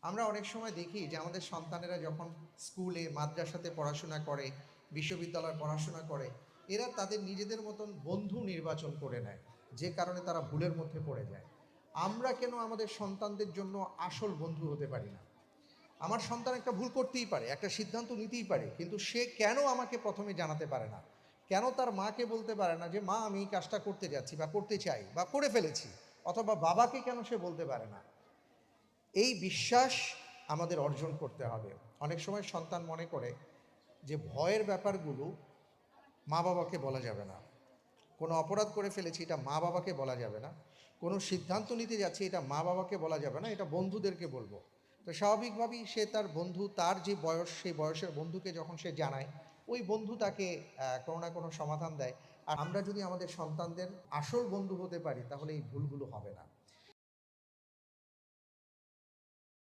আমরা অনেক সময় দেখি যে আমাদের সন্তানেরা যখন স্কুলে মাদ্রাসাতে পড়াশোনা করে, বিশ্ববিদ্যালয়ে পড়াশোনা করে, এরা তাদের নিজেদের মতন বন্ধু নির্বাচন করে নেয়, যে কারণে তারা ভুলের মধ্যে পড়ে যায়। আমরা কেন আমাদের সন্তানদের জন্য আসল বন্ধু হতে পারি না? আমার সন্তান একটা ভুল করতেই পারে, একটা সিদ্ধান্ত নিতেই পারে, কিন্তু সে কেন আমাকে প্রথমে জানাতে পারে না? কেন তার মাকে বলতে পারে না যে মা আমি এই কাজটা করতে যাচ্ছি বা করতে চাই বা করে ফেলেছি? অথবা বাবাকে কেন সে বলতে পারে না? এই বিশ্বাস আমাদের অর্জন করতে হবে। অনেক সময় সন্তান মনে করে যে ভয়ের ব্যাপারগুলো মা বাবাকে বলা যাবে না। কোনো অপরাধ করে ফেলেছি, এটা মা বাবাকে বলা যাবে না। কোনো সিদ্ধান্ত নিতে যাচ্ছি, এটা মা বাবাকে বলা যাবে না, এটা বন্ধুদেরকে বলবো। তো স্বাভাবিকভাবেই সে তার বন্ধু, তার যে বয়স, সেই বয়সের বন্ধুকে যখন সে জানায়, ওই বন্ধু তাকে কোনো না কোনো সমাধান দেয়। আর আমরা যদি আমাদের সন্তানদের আসল বন্ধু হতে পারি, তাহলে এই ভুলগুলো হবে না।